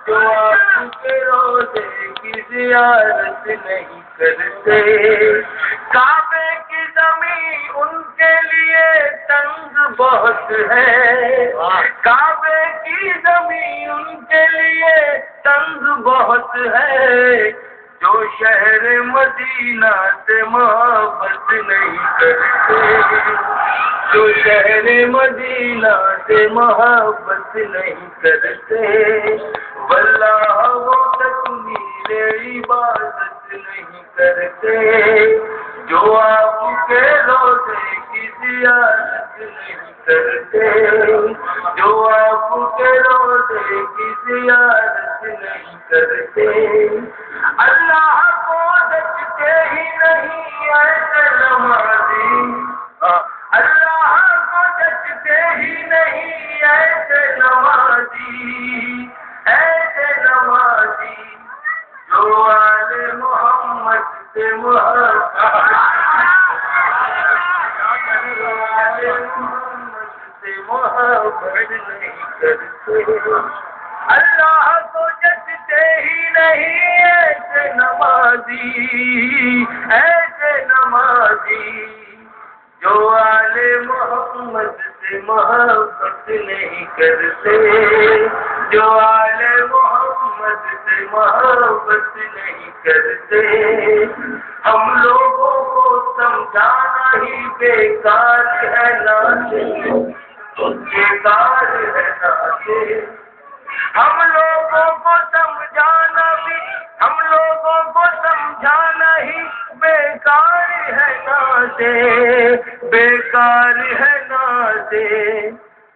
جو آپ کے روزے کی زیارت نہیں کرتے، کعبے کی زمین ان کے لیے تنگ بہت ہے، کعبے کی زمین ان کے لیے تنگ بہت ہے، جو شہر مدینہ سے محبت نہیں کرتے، جو شہر مدینہ سے محبت نہیں کرتے، واللہ وہ تکمیل عبادت نہیں کرتے، جو آپ کے روزے کی زیارت نہیں کرتے، جو آپ کے روزے کی زیارت نہیں کرتے، اللہ کو سچتے ہی نہیں ایسے نمازی، اللہ کو سچتے ہی نہیں ایسے نمازی، ایسے نمازی جو آل محمد سے محبت نہیں کرتے، اللہ کو جچتے ہی نہیں ایسے نمازی، ایسے نمازی جو آل محمد سے محبت نہیں کرتے، جو آل محمد سے محبت نہیں کرتے، ہم لوگوں کو سمجھانا ہی بیکار ہے ناصر، بیکار ہے ناصر، ہم لوگوں کو سمجھانا بھی، ہم لوگوں کو سمجھانا ہی بیکار ہے ناصر، بیکار ہے ناصر۔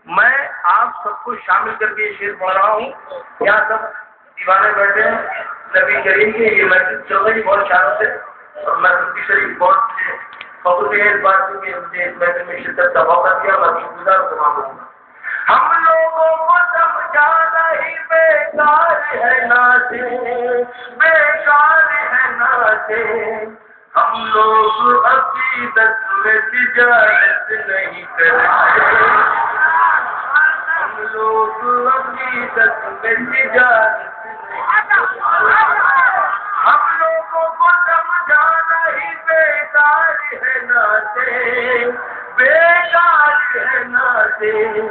میں آپ سب کو شامل کر کے یہ شعر پڑھ رہا ہوں، یہاں سب دیوانے بیٹھے ہیں نبی کریم کی، یہ مسجد چل رہی بہت شانوں سے، اور میں نبی شریف بہت فخر ہے اس بات سے کہ مجھے اس محفل میں شرکت کا موقع دیا، میں شکر گزار و تمام ہوں۔ ہم لوگوں کو سمجھانا ہی بیکار ہے ناصر، بیکار ہے ناصر، ہم لوگ عقیدت میں تجارت نہیں کرتے، ہم لوگ عقیدت میں تجارت نہیں کرتے، ہم لوگوں کو سمجھانا ہی بیکار ہے ناصر، بیکار ہے ناصر،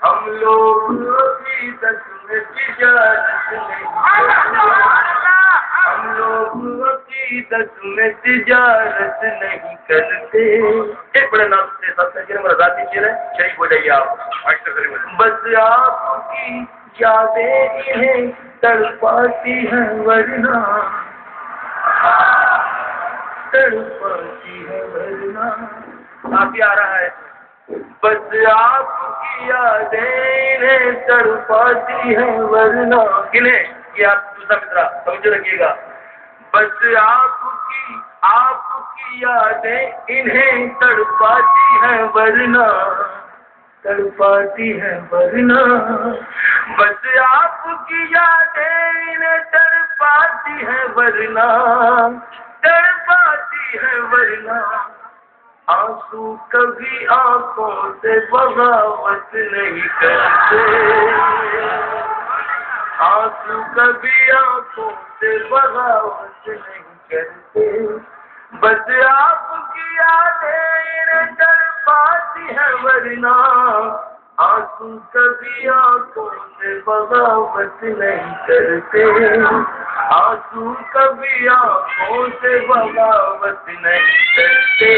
ہم لوگ عقیدت میں تجارت نہیں کرتے، ہم لوگ عقیدت میں تجارت نہیں کرتے۔ ایک بڑے نام سے سب سے میرا ذاتی شعر ہے، شریف ہو جائیے آپ۔ بس آپ کی یادیں انہیں تڑپاتی ہیں ورنہ، تڑپاتی ہے ورنہ، کافی آ رہا ہے، بس آپ کی یادیں انہیں تڑپاتی ہیں ورنہ، کنہیں؟ یہ آپ دوسرا مصرع سمجھ رکھیے گا، بس آپ کی یادیں انہیں تڑپاتی ہیں ورنہ، تڑپاتی ہیں ورنہ، بس آپ کی یادیں انہیں تڑپاتی ہیں ورنہ، تڑپاتی ہیں ورنہ، آنسو کبھی آنکھوں سے بغاوت نہیں کرتے، آنسو کبھی آنکھوں سے بغاوت نہیں کرتے، بس آپ کی یادیں انہیں تڑپاتی ہیں ورنہ، آنسو کبھی آنکھوں سے بغاوت نہیں کرتے، آنسو کبھی آنکھوں سے بغاوت نہیں کرتے،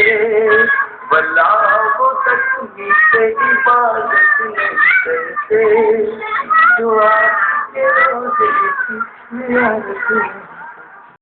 واللہ وہ تکمیل سے عبادت نہیں کرتے، جو آپ کے روزے کی زیارت نہیں